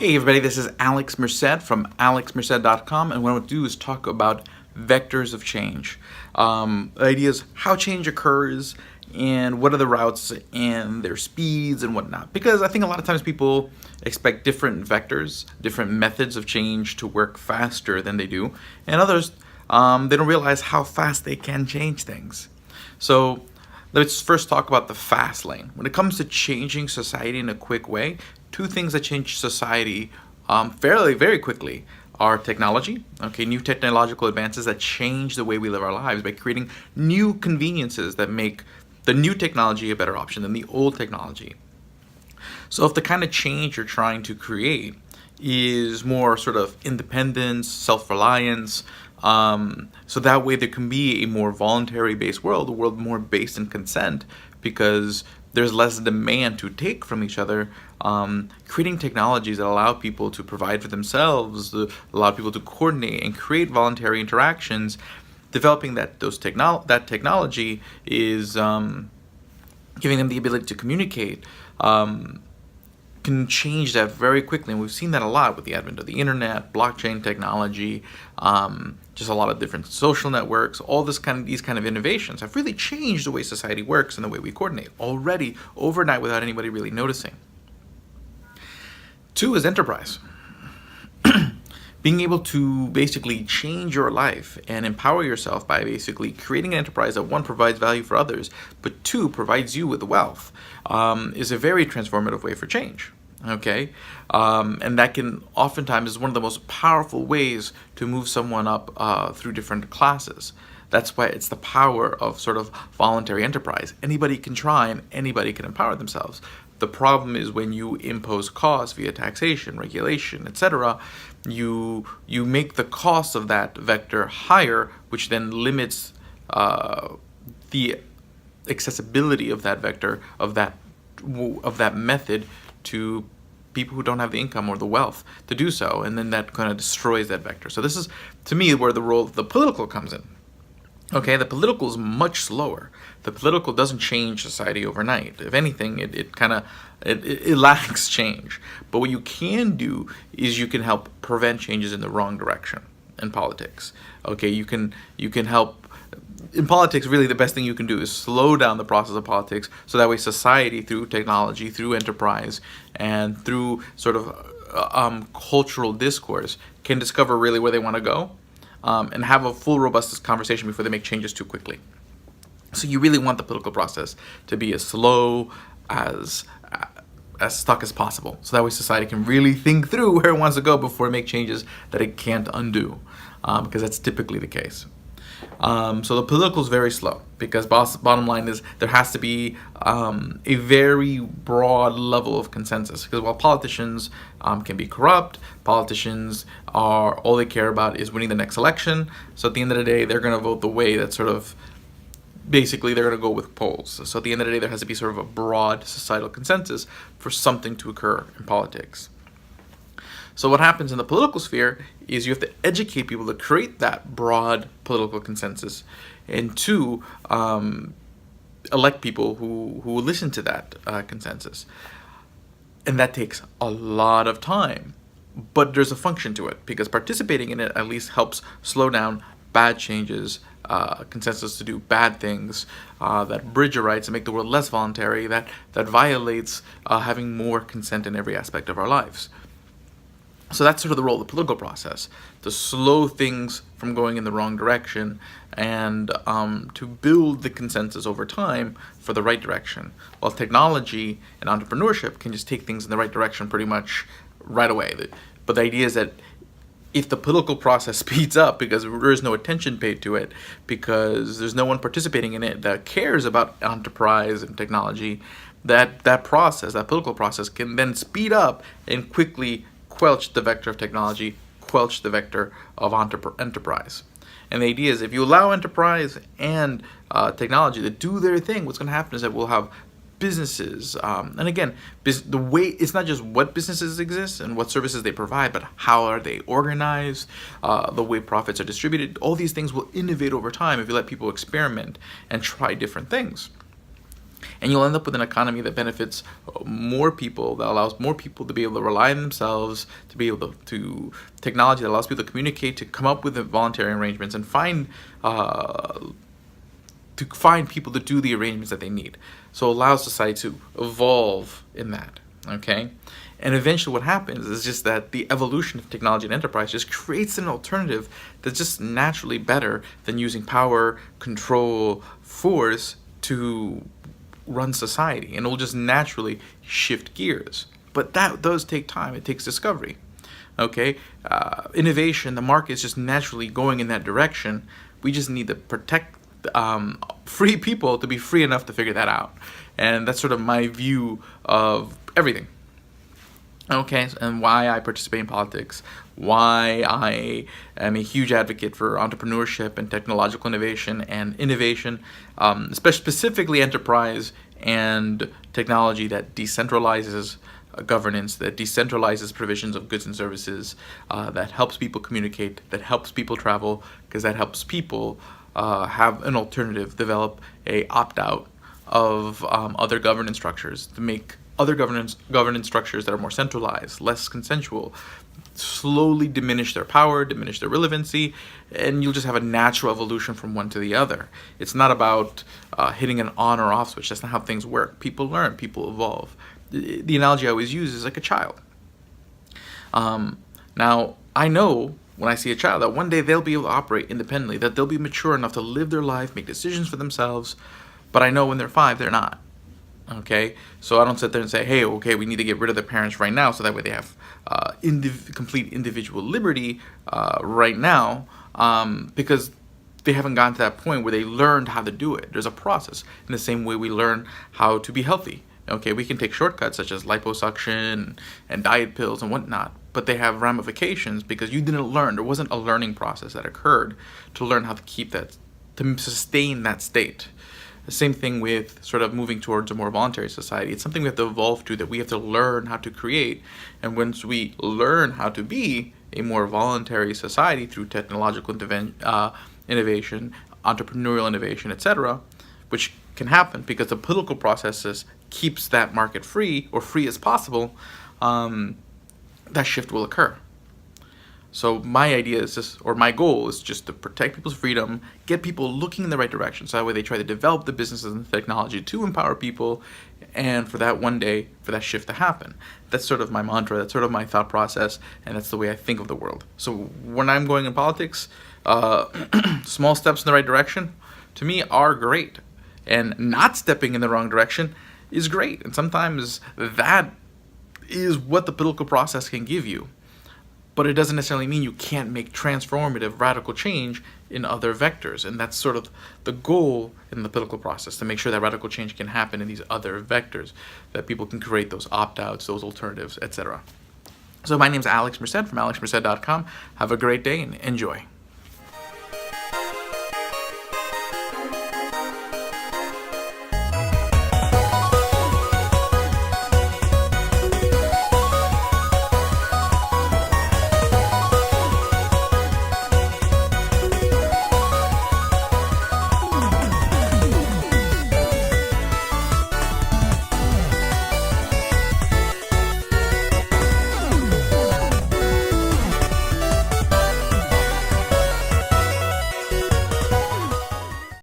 Hey everybody, this is Alex Merced from alexmerced.com, and what I want to do is talk about vectors of change. The idea is how change occurs and what are the routes and their speeds and whatnot. Because I think a lot of times people expect different vectors, different methods of change to work faster than they do, and others they don't realize how fast they can change things. So let's first talk about the fast lane. When it comes to changing society in a quick way, two things that change society very quickly are technology, new technological advances that change the way we live our lives by creating new conveniences that make the new technology a better option than the old technology. So if the kind of change you're trying to create is more sort of independence, self-reliance, so that way there can be a more voluntary-based world, a world more based in consent, because there's less demand to take from each other. Creating technologies that allow people to provide for themselves, allow people to coordinate and create voluntary interactions. Developing that technology is giving them the ability to communicate. Can change that very quickly, and we've seen that a lot with the advent of the internet, blockchain technology, just a lot of different social networks. All these kind of innovations have really changed the way society works and the way we coordinate already overnight without anybody really noticing. Two is enterprise. Being able to basically change your life and empower yourself by basically creating an enterprise that, one, provides value for others, but two, provides you with wealth, is a very transformative way for change. And that can oftentimes is one of the most powerful ways to move someone up through different classes. That's why it's the power of sort of voluntary enterprise. Anybody can try and anybody can empower themselves. The problem is when you impose costs via taxation, regulation, etc., you make the cost of that vector higher, which then limits the accessibility of that vector, of that method, to people who don't have the income or the wealth to do so, and then that kind of destroys that vector. So this is, to me, where the role of the political comes in. The political is much slower. The political doesn't change society overnight. If anything, it lacks change. But what you can do is you can help prevent changes in the wrong direction in politics. You can help. In politics, really the best thing you can do is slow down the process of politics, so that way society, through technology, through enterprise, and through sort of cultural discourse, can discover really where they want to go. And have a full, robust conversation before they make changes too quickly. So you really want the political process to be as slow, as stuck as possible. So that way society can really think through where it wants to go before it make changes that it can't undo, because that's typically the case. So the political is very slow, because bottom line is there has to be a very broad level of consensus. Because while politicians can be corrupt, politicians are, all they care about is winning the next election. So at the end of the day, they're going to vote the way that sort of, basically they're going to go with polls. So at the end of the day, there has to be sort of a broad societal consensus for something to occur in politics. So what happens in the political sphere is you have to educate people to create that broad political consensus, and to elect people who listen to that consensus. And that takes a lot of time, but there's a function to it, because participating in it at least helps slow down bad changes, consensus to do bad things, that bridge your rights and make the world less voluntary, that violates having more consent in every aspect of our lives. So that's sort of the role of the political process, to slow things from going in the wrong direction, and to build the consensus over time for the right direction. While technology and entrepreneurship can just take things in the right direction pretty much right away. But the idea is that if the political process speeds up, because there is no attention paid to it, because there's no one participating in it that cares about enterprise and technology, that political process can then speed up and quickly quelch the vector of technology, quelch the vector of enterprise. And the idea is, if you allow enterprise and technology to do their thing, what's going to happen is that we'll have businesses, and again, the way, it's not just what businesses exist and what services they provide, but how are they organized, the way profits are distributed. All these things will innovate over time if you let people experiment and try different things. And you'll end up with an economy that benefits more people, that allows more people to be able to rely on themselves, to be able to technology that allows people to communicate, to come up with voluntary arrangements, and find people to do the arrangements that they need. So it allows society to evolve in that, okay? And eventually what happens is just that the evolution of technology and enterprise just creates an alternative that's just naturally better than using power, control, force to run society. And it will just naturally shift gears. But that does take time. It takes discovery, okay? Innovation, the market is just naturally going in that direction. We just need to protect free people to be free enough to figure that out. And that's sort of my view of everything. Okay, and why I participate in politics, why I am a huge advocate for entrepreneurship and technological innovation, specifically enterprise and technology that decentralizes governance, that decentralizes provisions of goods and services, that helps people communicate, that helps people travel, because that helps people have an alternative, develop a opt-out of other governance structures, to make other governance structures that are more centralized, less consensual, slowly diminish their power, diminish their relevancy, and you'll just have a natural evolution from one to the other. It's not about hitting an on or off switch. That's not how things work. People learn, people evolve. The analogy I always use is like a child. Now, I know when I see a child that one day they'll be able to operate independently, that they'll be mature enough to live their life, make decisions for themselves, but I know when they're 5, they're not. Okay, so I don't sit there and say, hey, okay, we need to get rid of their parents right now so that way they have complete individual liberty right now, because they haven't gotten to that point where they learned how to do it. There's a process. In the same way we learn how to be healthy. Okay, we can take shortcuts such as liposuction and diet pills and whatnot, but they have ramifications because you didn't learn. There wasn't a learning process that occurred to learn how to keep that, to sustain that state. The same thing with sort of moving towards a more voluntary society. It's something we have to evolve to, that we have to learn how to create. And once we learn how to be a more voluntary society through technological innovation, entrepreneurial innovation, etc., which can happen because the political processes keeps that market free, or free as possible, that shift will occur. So my idea is just, or my goal is just to protect people's freedom, get people looking in the right direction, so that way they try to develop the businesses and the technology to empower people, and for that one day, for that shift to happen. That's sort of my mantra, that's sort of my thought process, and that's the way I think of the world. So when I'm going in politics, small steps in the right direction, to me, are great. And not stepping in the wrong direction is great. And sometimes that is what the political process can give you. But it doesn't necessarily mean you can't make transformative, radical change in other vectors. And that's sort of the goal in the political process, to make sure that radical change can happen in these other vectors, that people can create those opt-outs, those alternatives, etc. So my name is Alex Merced from alexmerced.com. Have a great day and enjoy.